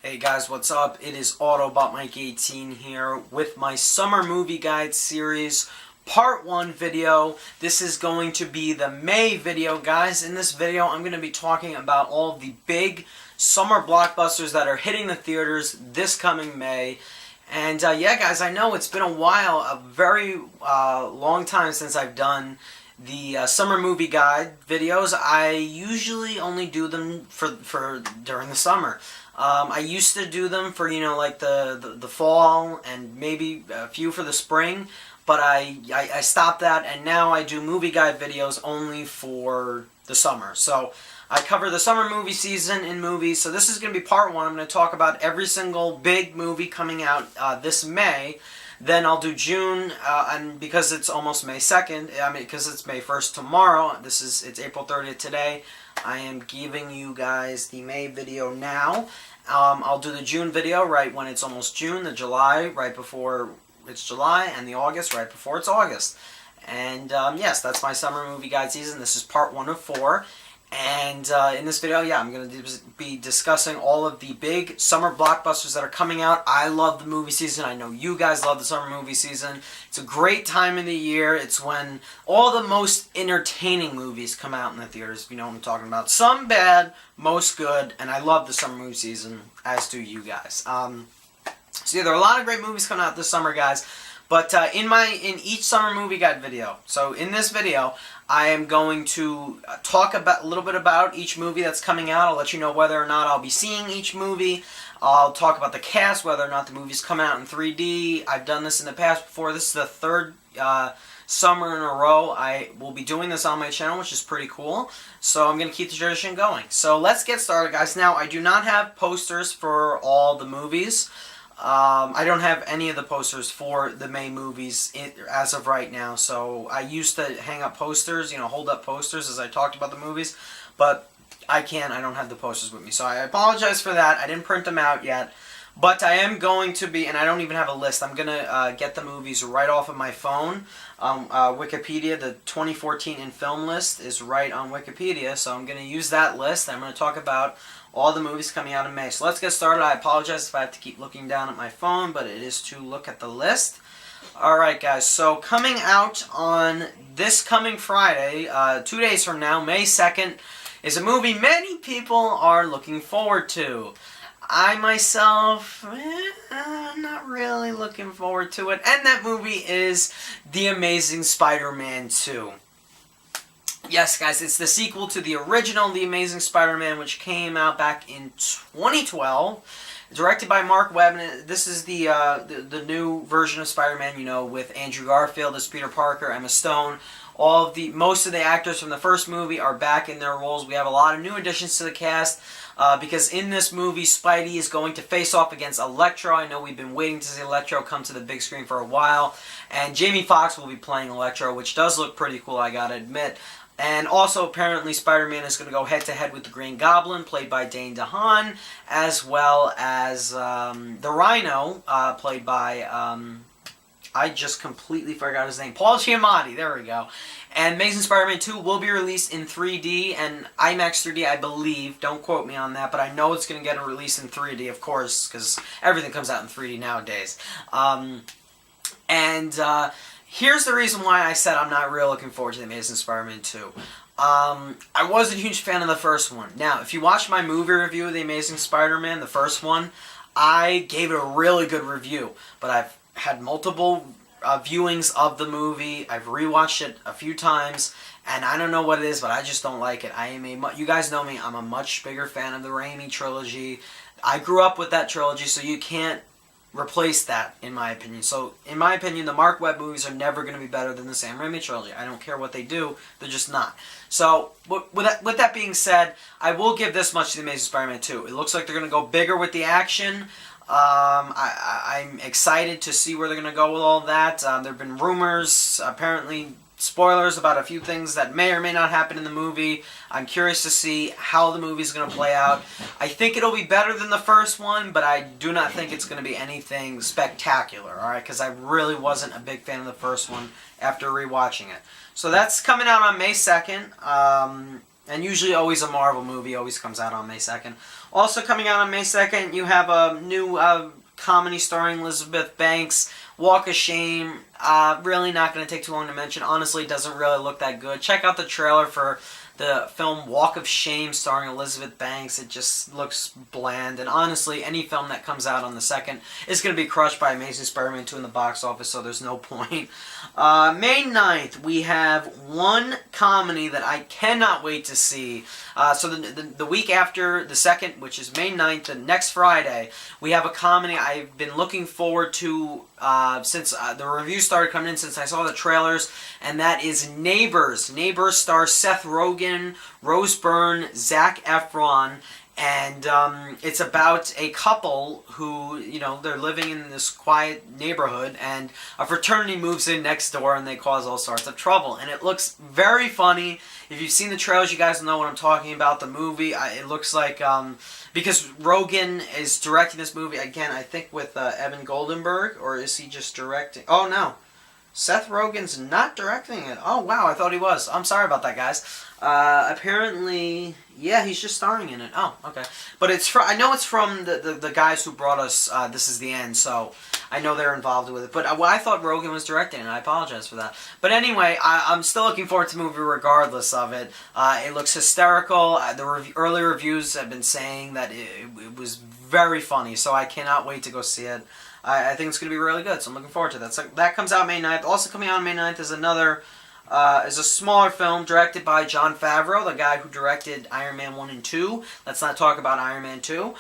Hey guys, what's up? It is Autobot Mike 18 here with my Summer Movie Guide series Part 1 video. This is going to be the May video, guys. In this video, I'm going to be talking about all of the big summer blockbusters that are hitting the theaters this coming May. And yeah, guys, I know it's been a while, a very long time since I've done the Summer Movie Guide videos. I usually only do them for during the summer. I used to do them for, like the fall and maybe a few for the spring, but I stopped that, and now I do movie guide videos only for the summer. So I cover the summer movie season in movies, so this is going to be part 1. I'm going to talk about every single big movie coming out this May. Then I'll do June, and because it's almost May 2nd, because it's May 1st tomorrow, it's April 30th today, I am giving you guys the May video now. I'll do the June video right when it's almost June, the July right before it's July, and the August right before it's August. And yes, that's my summer movie guide season. This is part 1 of 4. And in this video, yeah, I'm going to be discussing all of the big summer blockbusters that are coming out. I love the movie season. I know you guys love the summer movie season. It's a great time of the year. It's when all the most entertaining movies come out in the theaters. You know what I'm talking about. Some bad, most good, and I love the summer movie season, as do you guys. So yeah, there are a lot of great movies coming out this summer, guys. But in each summer movie guide video, so in this video, I am going to talk a little bit about each movie that's coming out. I'll let you know whether or not I'll be seeing each movie. I'll talk about the cast, whether or not the movies come out in 3D. I've done this in the past before. This is the third summer in a row I will be doing this on my channel, which is pretty cool. So I'm going to keep the tradition going. So let's get started, guys. Now, I do not have posters for all the movies. I don't have any of the posters for the May movies as of right now, so I used to hang up posters, hold up posters as I talked about the movies, but I don't have the posters with me, so I apologize for that. I didn't print them out yet, but I am going to be, and I don't even have a list, I'm going to get the movies right off of my phone. Wikipedia, the 2014 in film list is right on Wikipedia, so I'm going to use that list. I'm going to talk about all the movies coming out in May. So let's get started. I apologize if I have to keep looking down at my phone, but it is to look at the list. Alright, guys, so coming out on this coming Friday, 2 days from now, May 2nd, is a movie many people are looking forward to. I myself, not really looking forward to it, and that movie is The Amazing Spider-Man 2. Yes, guys, it's the sequel to the original The Amazing Spider-Man, which came out back in 2012. Directed by Mark Webb, and this is the new version of Spider-Man, with Andrew Garfield as Peter Parker, Emma Stone. Most of the actors from the first movie are back in their roles. We have a lot of new additions to the cast, because in this movie, Spidey is going to face off against Electro. I know we've been waiting to see Electro come to the big screen for a while, and Jamie Foxx will be playing Electro, which does look pretty cool, I gotta admit. And also, apparently, Spider-Man is going to go head-to-head with the Green Goblin, played by Dane DeHaan, as well as the Rhino, played by, I just completely forgot his name, Paul Giamatti, there we go. And Amazing Spider-Man 2 will be released in 3D and IMAX 3D, I believe. Don't quote me on that, but I know it's going to get a release in 3D, of course, because everything comes out in 3D nowadays. Here's the reason why I said I'm not really looking forward to The Amazing Spider-Man 2. I was a huge fan of the first one. Now, if you watch my movie review of The Amazing Spider-Man, the first one, I gave it a really good review. But I've had multiple viewings of the movie. I've rewatched it a few times, and I don't know what it is, but I just don't like it. You guys know me, I'm a much bigger fan of the Raimi trilogy. I grew up with that trilogy, so you can't replace that, in my opinion. So, in my opinion, the Mark Webb movies are never going to be better than the Sam Raimi trilogy. I don't care what they do, they're just not. So, with that being said, I will give this much to The Amazing Spider-Man 2. It looks like they're going to go bigger with the action. I'm excited to see where they're going to go with all that. There have been rumors, apparently spoilers about a few things that may or may not happen in the movie. I'm curious to see how the movie's going to play out. I think it'll be better than the first one, but I do not think it's going to be anything spectacular, alright? Because I really wasn't a big fan of the first one after rewatching it. So that's coming out on May 2nd. And usually always a Marvel movie always comes out on May 2nd. Also coming out on May 2nd, you have a new comedy starring Elizabeth Banks, Walk of Shame. Really not going to take too long to mention. Honestly, it doesn't really look that good. Check out the trailer for the film Walk of Shame starring Elizabeth Banks. It just looks bland. And honestly, any film that comes out on the 2nd is going to be crushed by Amazing Spider-Man 2 in the box office, so there's no point. May 9th, we have one comedy that I cannot wait to see. So the week after the 2nd, which is May 9th, the next Friday, we have a comedy I've been looking forward to since the reviews started coming in, since I saw the trailers, and that is Neighbors. Neighbors stars Seth Rogen, Rose Byrne, Zac Efron, and it's about a couple who, you know, they're living in this quiet neighborhood, and a fraternity moves in next door, and they cause all sorts of trouble. And it looks very funny. If you've seen the trailers, you guys know what I'm talking about. The movie, it looks like, because Rogen is directing this movie, again, I think with Evan Goldenberg, or is he just directing? Oh, no. Seth Rogen's not directing it. Oh, wow, I thought he was. I'm sorry about that, guys. Apparently, yeah, he's just starring in it. Oh, okay. But it's I know it's from the guys who brought us This Is the End, so I know they're involved with it. But I thought Rogen was directing it, and I apologize for that. But anyway, I'm still looking forward to the movie regardless of it. It looks hysterical. The early reviews have been saying that it was very funny, so I cannot wait to go see it. I think it's going to be really good, so I'm looking forward to that. So that comes out May 9th. Also coming out on May 9th is is a smaller film directed by Jon Favreau, the guy who directed Iron Man 1 and 2. Let's not talk about Iron Man 2.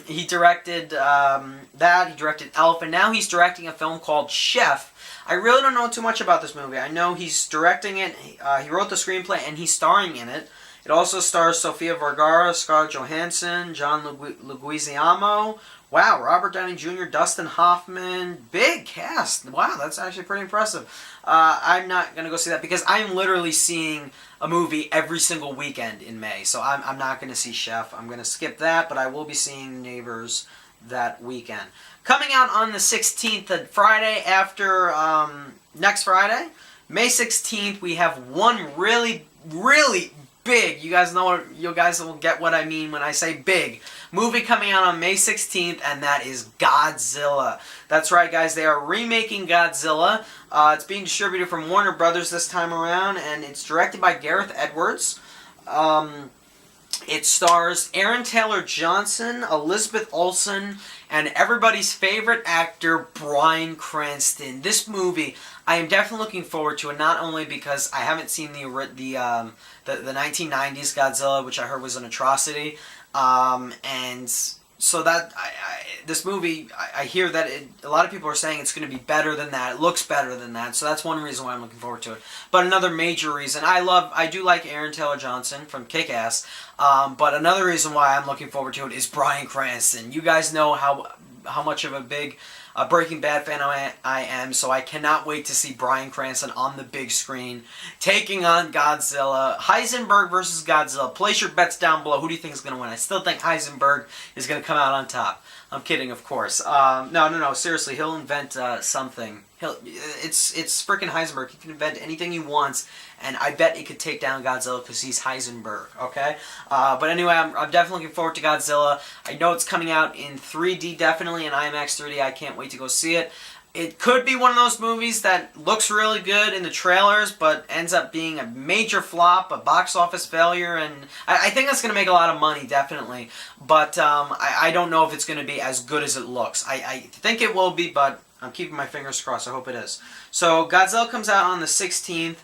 He directed that, he directed Elf, and now he's directing a film called Chef. I really don't know too much about this movie. I know he's directing it, he wrote the screenplay, and he's starring in it. It also stars Sofia Vergara, Scarlett Johansson, John Leguizamo. Wow, Robert Downey Jr., Dustin Hoffman, big cast. Wow, that's actually pretty impressive. I'm not going to go see that because I'm literally seeing a movie every single weekend in May. So I'm not going to see Chef. I'm going to skip that, but I will be seeing Neighbors that weekend. Coming out on the 16th, the Friday after next Friday, May 16th, we have one really, really big, you guys will get what I mean when I say big, movie coming out on May 16th, and that is Godzilla. That's right, guys, they are remaking Godzilla. It's being distributed from Warner Brothers this time around, and it's directed by Gareth Edwards. It stars Aaron Taylor-Johnson, Elizabeth Olsen, and everybody's favorite actor, Bryan Cranston. This movie, I am definitely looking forward to it, not only because I haven't seen the 1990s Godzilla, which I heard was an atrocity, and so that this movie, I hear that a lot of people are saying it's going to be better than that. It looks better than that, so that's one reason why I'm looking forward to it. But another major reason, I do like Aaron Taylor-Johnson from Kick-Ass, but another reason why I'm looking forward to it is Bryan Cranston. You guys know how much of a big Breaking Bad fan I am, so I cannot wait to see Bryan Cranston on the big screen taking on Godzilla. Heisenberg versus Godzilla. Place your bets down below. Who do you think is going to win? I still think Heisenberg is going to come out on top. I'm kidding, of course. No. Seriously, he'll invent something. It's freaking Heisenberg. He can invent anything he wants, and I bet he could take down Godzilla because he's Heisenberg, okay? But anyway, I'm definitely looking forward to Godzilla. I know it's coming out in 3D, definitely, in IMAX 3D. I can't wait to go see it. It could be one of those movies that looks really good in the trailers, but ends up being a major flop, a box office failure, and I think that's going to make a lot of money, definitely. But I don't know if it's going to be as good as it looks. I think it will be, but I'm keeping my fingers crossed. I hope it is. So Godzilla comes out on the 16th.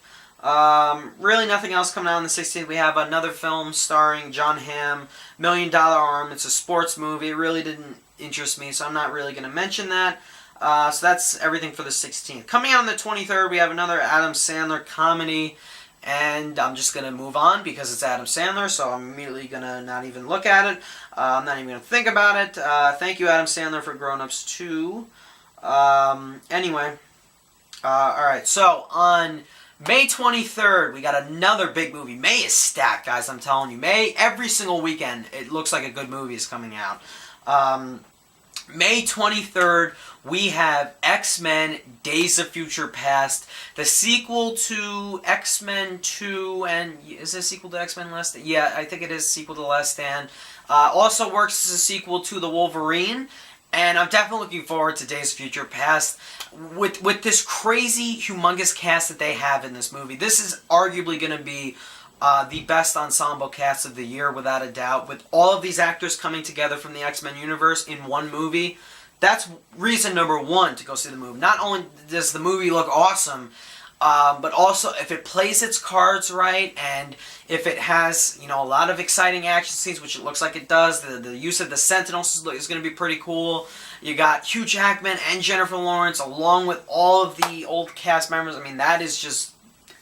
Really nothing else coming out on the 16th. We have another film starring John Hamm, $1 Million Arm. It's a sports movie. It really didn't interest me, so I'm not really going to mention that. So that's everything for the 16th. Coming out on the 23rd, we have another Adam Sandler comedy, and I'm just going to move on because it's Adam Sandler, so I'm immediately going to not even look at it. I'm not even going to think about it. Thank you, Adam Sandler, for Grown Ups 2. Anyway, alright, so on May 23rd, we got another big movie. May is stacked, guys, I'm telling you. May, every single weekend, it looks like a good movie is coming out. May 23rd, we have X-Men Days of Future Past, the sequel to X-Men 2, and is it a sequel to X-Men Last Stand? Yeah, I think it is a sequel to Last Stand. Also works as a sequel to the Wolverine. And I'm definitely looking forward to Days of Future Past. With this crazy, humongous cast that they have in this movie, this is arguably going to be the best ensemble cast of the year, without a doubt. With all of these actors coming together from the X-Men universe in one movie, that's reason number one to go see the movie. Not only does the movie look awesome, but also if it plays its cards right, and if it has, a lot of exciting action scenes, which it looks like it does. The use of the Sentinels is going to be pretty cool. You got Hugh Jackman and Jennifer Lawrence, along with all of the old cast members. I mean, that is just,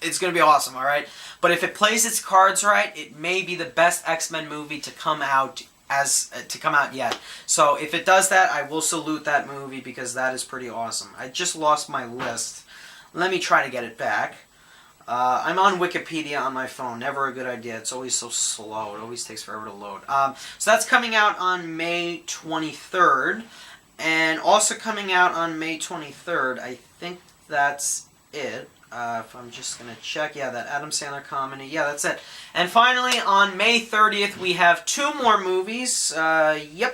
it's going to be awesome, alright? But if it plays its cards right, it may be the best X-Men movie to come out yet. So if it does that, I will salute that movie, because that is pretty awesome. I just lost my list. Let me try to get it back. I'm on Wikipedia on my phone. Never a good idea. It's always so slow. It always takes forever to load. So that's coming out on May 23rd. And also coming out on May 23rd, I think that's it. If I'm just going to check. Yeah, that Adam Sandler comedy. Yeah, that's it. And finally, on May 30th, we have two more movies.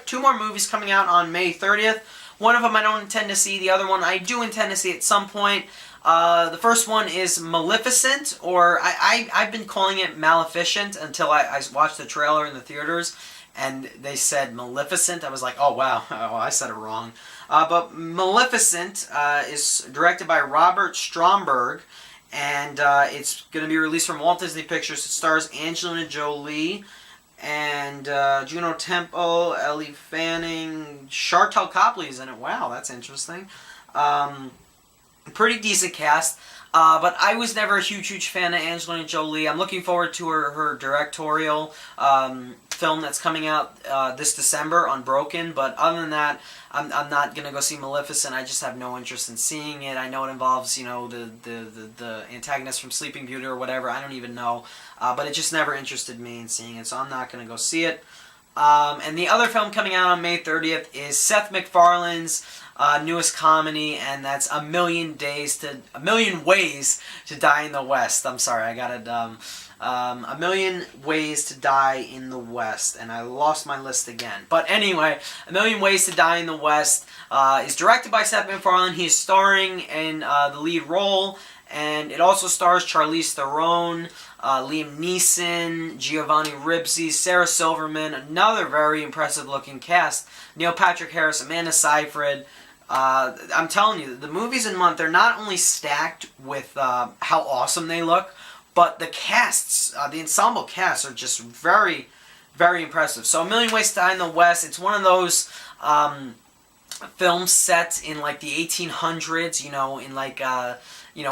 Two more movies coming out on May 30th. One of them I don't intend to see. The other one I do intend to see at some point. The first one is Maleficent, or I've been calling it Maleficent until I watched the trailer in the theaters, and they said Maleficent. I was like, oh wow, oh, I said it wrong. But Maleficent is directed by Robert Stromberg, and it's going to be released from Walt Disney Pictures. It stars Angelina Jolie and Juno Temple, Ellie Fanning, Chantal Copley is in it. Wow, that's interesting. Pretty decent cast, but I was never a huge fan of Angelina Jolie. I'm looking forward to her directorial film that's coming out this December, Unbroken, but other than that, I'm not going to go see Maleficent. I just have no interest in seeing it. I know it involves, the antagonist from Sleeping Beauty or whatever. I don't even know, but it just never interested me in seeing it, so I'm not going to go see it. And the other film coming out on May 30th is Seth MacFarlane's newest comedy, and that's A Million Ways to Die in the West. I'm sorry, I got it. A Million Ways to Die in the West, and I lost my list again. But anyway, A Million Ways to Die in the West is directed by Seth MacFarlane. He's starring in the lead role, and it also stars Charlize Theron, Liam Neeson, Giovanni Ribisi, Sarah Silverman, another very impressive looking cast, Neil Patrick Harris, Amanda Seyfried. I'm telling you, the movies in month, they're not only stacked with how awesome they look, but the casts, the ensemble casts are just very, very impressive. So A Million Ways to Die in the West, it's one of those films set in like the 1800s, in like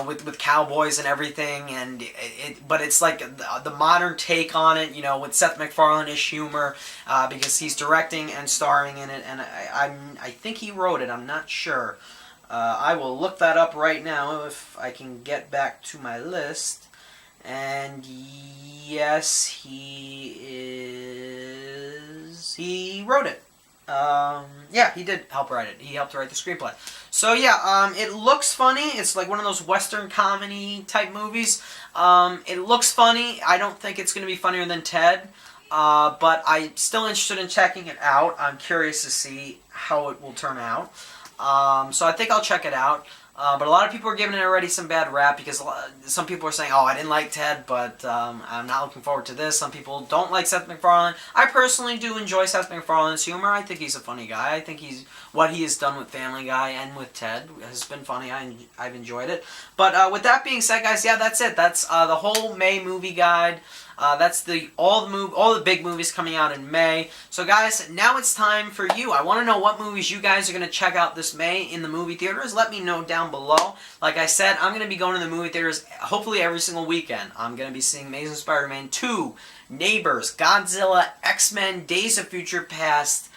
with cowboys and everything, and but it's like the modern take on it, with Seth MacFarlane-ish humor, because he's directing and starring in it, and I think he wrote it. I'm not sure. I will look that up right now if I can get back to my list. And yes, he wrote it. Yeah, he did help write it. He helped write the screenplay. So yeah, it looks funny. It's like one of those Western comedy type movies. It looks funny. I don't think it's going to be funnier than Ted, but I'm still interested in checking it out. I'm curious to see how it will turn out. So I think I'll check it out. But a lot of people are giving it already some bad rap, because some people are saying, oh, I didn't like Ted, but I'm not looking forward to this. Some people don't like Seth MacFarlane. I personally do enjoy Seth MacFarlane's humor. I think he's a funny guy. I think what he has done with Family Guy and with Ted has been funny. I've enjoyed it. But with that being said, guys, yeah, that's it. That's the whole May movie guide. That's all the big movies coming out in May. So guys, now it's time for you. I want to know what movies you guys are going to check out this May in the movie theaters. Let me know down below. Like I said, I'm going to be going to the movie theaters hopefully every single weekend. I'm going to be seeing Amazing Spider-Man 2, Neighbors, Godzilla, X-Men, Days of Future Past,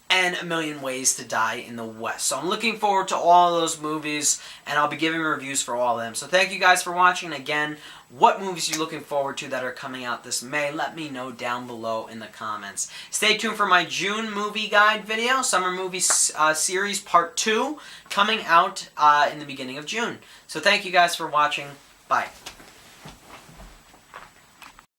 and A Million Ways to Die in the West. So I'm looking forward to all of those movies, and I'll be giving reviews for all of them. So thank you guys for watching. Again, what movies are you looking forward to that are coming out this May? Let me know down below in the comments. Stay tuned for my June movie guide video, Summer Movie Series Part 2, coming out in the beginning of June. So thank you guys for watching. Bye.